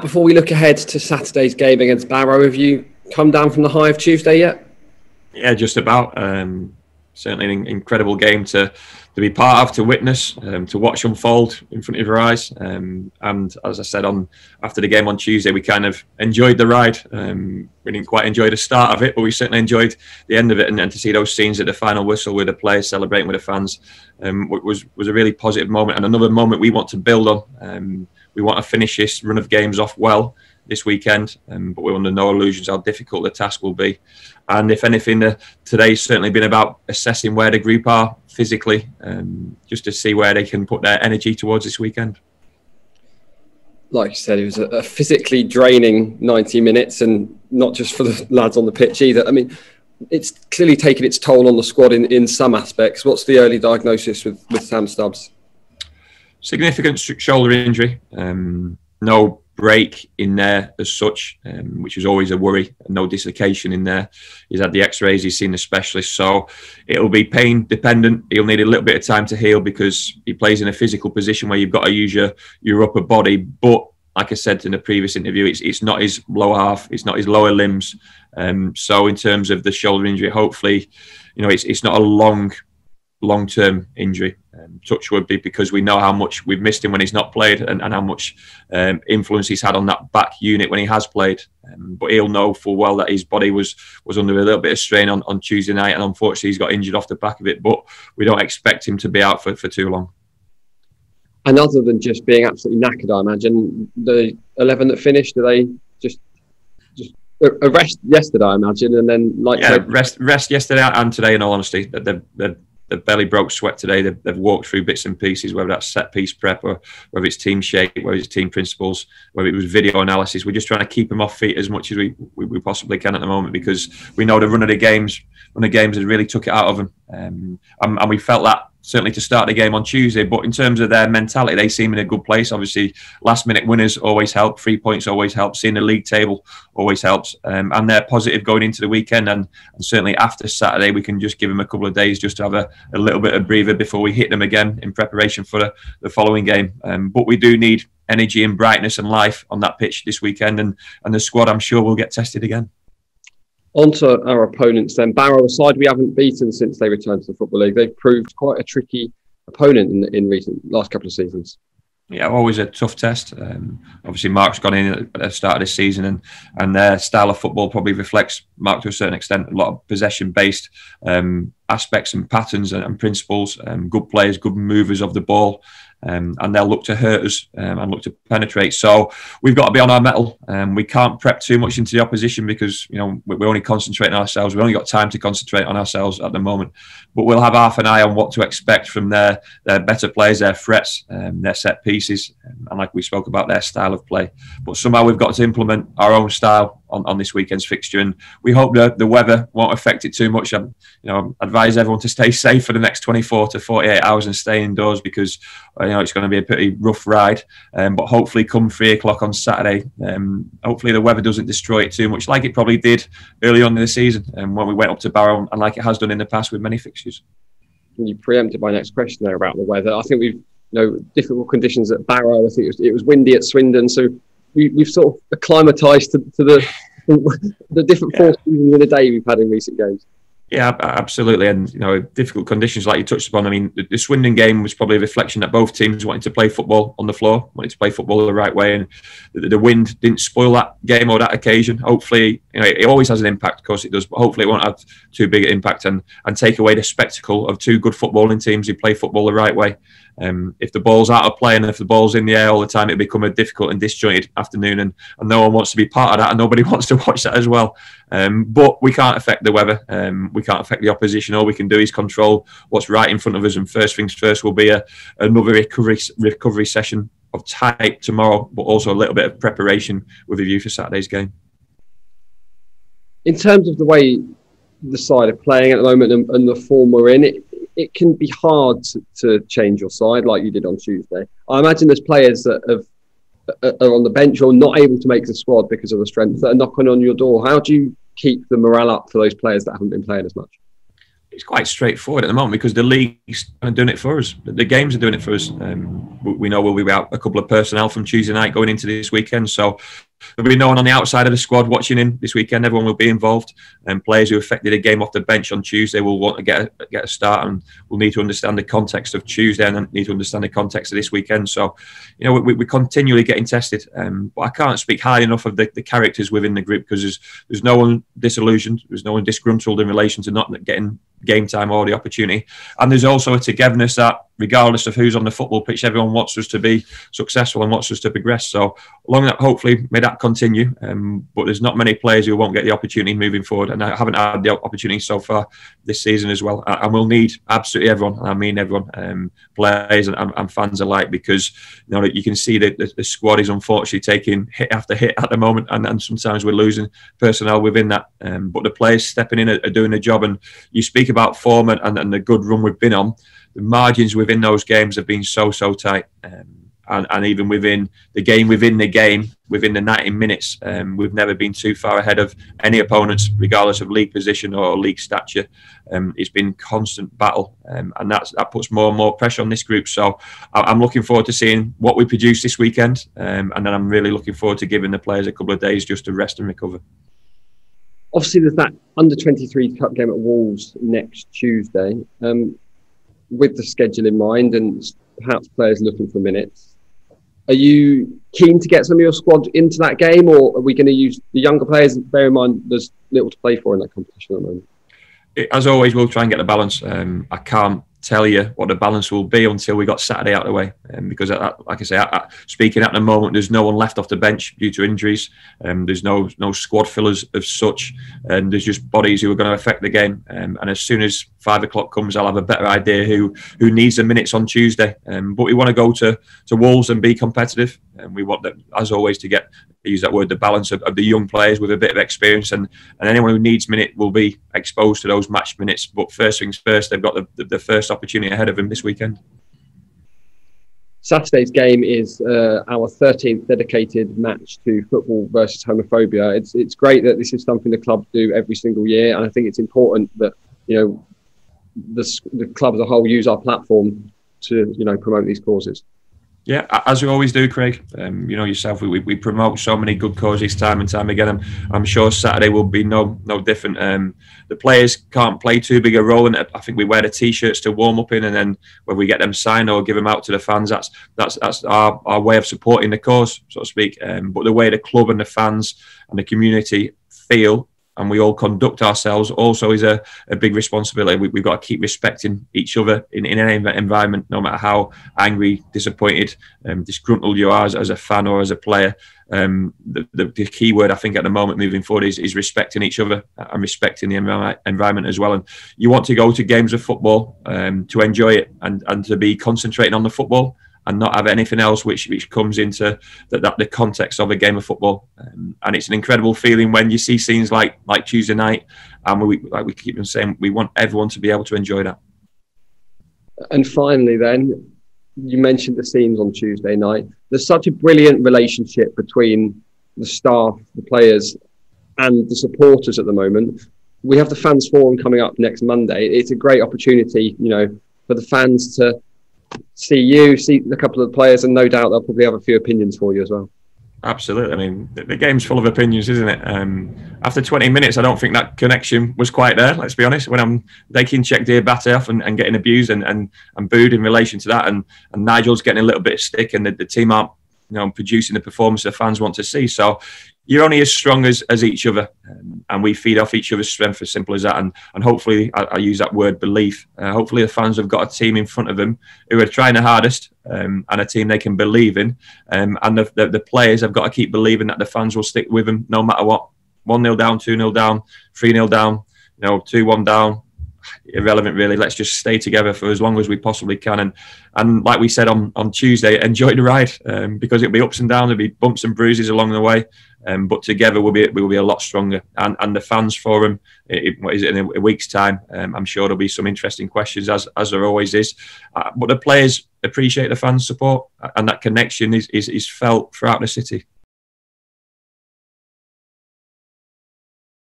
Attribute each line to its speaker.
Speaker 1: before we look ahead to Saturday's game against Barrow, have you come down from the high of Tuesday yet?
Speaker 2: Yeah, just about. Certainly an incredible game to be part of, to witness, to watch unfold in front of your eyes. And as I said after the game on Tuesday, we kind of enjoyed the ride. We didn't quite enjoy the start of it, but we certainly enjoyed the end of it. And to see those scenes at the final whistle with the players celebrating with the fans was a really positive moment, and another moment we want to build on. We want to finish this run of games off well this weekend, but we're under no illusions how difficult the task will be. And if anything, today's certainly been about assessing where the group are physically, just to see where they can put their energy towards this weekend.
Speaker 1: Like you said, it was a physically draining 90 minutes, and not just for the lads on the pitch either. I mean, it's clearly taken its toll on the squad in some aspects. What's the early diagnosis with Sam Stubbs?
Speaker 2: Significant shoulder injury. No break in there as such, which is always a worry. No dislocation in there. He's had the x-rays, he's seen the specialist, so it'll be pain dependent. He'll need a little bit of time to heal because he plays in a physical position where you've got to use your upper body. But like I said in the previous interview, it's not his lower half, it's not his lower limbs. So in terms of the shoulder injury, hopefully, it's not a long-term injury. Touch wood, because we know how much we've missed him when he's not played, and how much influence he's had on that back unit when he has played. But he'll know full well that his body was under a little bit of strain on Tuesday night, and unfortunately he's got injured off the back of it. But we don't expect him to be out for too long.
Speaker 1: And other than just being absolutely knackered, I imagine the 11 that finished, do they just a rest yesterday, I imagine, and then
Speaker 2: rest yesterday and today. In all honesty, they've barely broke sweat today. They've walked through bits and pieces, whether that's set piece prep or whether it's team shape, whether it's team principles, whether it was video analysis. We're just trying to keep them off feet as much as we possibly can at the moment, because we know the run of the games has really took it out of them. And we felt that certainly to start the game on Tuesday. But in terms of their mentality, they seem in a good place. Obviously, last-minute winners always help. 3 points always help. Seeing the league table always helps. And they're positive going into the weekend. And certainly after Saturday, we can just give them a couple of days just to have a little bit of breather before we hit them again in preparation for the following game. But we do need energy and brightness and life on that pitch this weekend. And the squad, I'm sure, will get tested again.
Speaker 1: On to our opponents then. Barrow, a side we haven't beaten since they returned to the Football League. They've proved quite a tricky opponent in last couple of seasons.
Speaker 2: Yeah, always a tough test. Obviously, Mark's gone in at the start of this season, and their style of football probably reflects Mark to a certain extent. A lot of possession-based aspects and patterns and principles. Good players, good movers of the ball. And they'll look to hurt us and look to penetrate. So we've got to be on our mettle. We can't prep too much into the opposition because we're only concentrating on ourselves. We've only got time to concentrate on ourselves at the moment. But we'll have half an eye on what to expect from their better players, their threats, their set pieces, and like we spoke about, their style of play. But somehow we've got to implement our own style on this weekend's fixture, and we hope that the weather won't affect it too much. I advise everyone to stay safe for the next 24 to 48 hours and stay indoors, because it's going to be a pretty rough ride. But hopefully come 3 o'clock on Saturday, hopefully the weather doesn't destroy it too much, like it probably did early on in the season when we went up to Barrow, and like it has done in the past with many fixtures.
Speaker 1: You preempted my next question there about the weather. I think we've difficult conditions at Barrow. I think it was windy at Swindon, so we've sort of acclimatised to the different 4 seasons in a day we've had in recent games.
Speaker 2: Yeah, absolutely. And, difficult conditions like you touched upon. I mean, the Swindon game was probably a reflection that both teams wanted to play football on the floor, wanted to play football the right way. And the wind didn't spoil that game or that occasion. Hopefully, it always has an impact, of course it does, but hopefully it won't have too big an impact and take away the spectacle of two good footballing teams who play football the right way. If the ball's out of play and if the ball's in the air all the time, it'll become a difficult and disjointed afternoon, and no one wants to be part of that, and nobody wants to watch that as well. But we can't affect the weather. We can't affect the opposition. All we can do is control what's right in front of us, and first things first will be another recovery session of type tomorrow, but also a little bit of preparation with a view for Saturday's game.
Speaker 1: In terms of the way the side are playing at the moment and the form we're in, it can be hard to change your side like you did on Tuesday. I imagine there's players that are on the bench or not able to make the squad because of the strength that are knocking on your door. How do you keep the morale up for those players that haven't been playing as much?
Speaker 2: it's quite straightforward at the moment because the league's doing it for us. The games are doing it for us. We know we'll be out a couple of personnel from Tuesday night going into this weekend. So there'll be no one on the outside of the squad watching in this weekend. Everyone will be involved. And players who affected a game off the bench on Tuesday will want to get a start, and we'll need to understand the context of Tuesday and then need to understand the context of this weekend. So, you know, we're continually getting tested. But I can't speak high enough of the characters within the group because there's no one disillusioned. There's no one disgruntled in relation to not getting game time or the opportunity. And there's also a togetherness that, regardless of who's on the football pitch, everyone wants us to be successful and wants us to progress. So long that hopefully may that continue. But there's not many players who won't get the opportunity moving forward, and I haven't had the opportunity so far this season as well. And we'll need absolutely everyone, and I mean everyone, players and fans alike, because you know you can see that the squad is unfortunately taking hit after hit at the moment, and sometimes we're losing personnel within that. But the players stepping in are doing the job, and you speak about form and the good run we've been on. The margins within those games have been so tight, and even within the game, within the 90 minutes, we've never been too far ahead of any opponents, regardless of league position or league stature. It's been constant battle, and that puts more and more pressure on this group. So I'm looking forward to seeing what we produce this weekend, and then I'm really looking forward to giving the players a couple of days just to rest and recover.
Speaker 1: Obviously, there's that under-23 cup game at Wolves next Tuesday. With the schedule in mind and perhaps players looking for minutes, are you keen to get some of your squad into that game, or are we going to use the younger players? Bear in mind, there's little to play for in that competition at the moment.
Speaker 2: As always, we'll try and get the balance. I can't tell you what the balance will be until we got Saturday out of the way, because like I say, speaking at the moment, there's no one left off the bench due to injuries. There's no squad fillers of such, and there's just bodies who are going to affect the game. And as soon as 5 o'clock comes, I'll have a better idea who needs the minutes on Tuesday. But we want to go to Wolves and be competitive, and we want them, as always, to use that word, the balance of the young players with a bit of experience, and anyone who needs minute will be exposed to those match minutes. But first things first, they've got the first opportunity ahead of them this weekend.
Speaker 1: Saturday's game is our 13th dedicated match to football versus homophobia. It's great that this is something the club do every single year, and I think it's important that the club as a whole use our platform to promote these causes.
Speaker 2: Yeah, as we always do, Craig. You know yourself, we promote so many good causes time and time again. I'm sure Saturday will be no different. The players can't play too big a role in it. I think we wear the t-shirts to warm up in, and then when we get them signed or give them out to the fans, that's our way of supporting the cause, so to speak. But the way the club and the fans and the community feel, and we all conduct ourselves, also is a big responsibility. We've got to keep respecting each other in any environment, no matter how angry, disappointed, disgruntled you are as a fan or as a player. The key word, I think, at the moment moving forward is respecting each other and respecting the environment as well. And you want to go to games of football to enjoy it and to be concentrating on the football, and not have anything else which comes into the context of a game of football. And it's an incredible feeling when you see scenes like Tuesday night, and we keep on saying, we want everyone to be able to enjoy that.
Speaker 1: And finally then, you mentioned the scenes on Tuesday night. There's such a brilliant relationship between the staff, the players, and the supporters at the moment. We have the Fans Forum coming up next Monday. It's a great opportunity, for the fans to see a couple of the players, and no doubt they'll probably have a few opinions for you as well.
Speaker 2: Absolutely. I mean, the game's full of opinions, isn't it? After 20 minutes, I don't think that connection was quite there, let's be honest. When I'm taking Czech Diabate off and getting abused and booed in relation to that, and Nigel's getting a little bit of stick, and the team aren't producing the performance the fans want to see. So you're only as strong as each other, and we feed off each other's strength, as simple as that. And hopefully, I use that word belief. Hopefully, the fans have got a team in front of them who are trying the hardest, and a team they can believe in. And the players have got to keep believing that the fans will stick with them no matter what. 1-0 down, 2-0 down, 3-0 down, 2-1 down. Irrelevant, really. Let's just stay together for as long as we possibly can, and like we said on Tuesday, enjoy the ride, because it'll be ups and downs, there'll be bumps and bruises along the way, but together we'll be a lot stronger. And the Fans Forum, in a week's time, I'm sure there'll be some interesting questions, as there always is. But the players appreciate the fans' support, and that connection is felt throughout the city.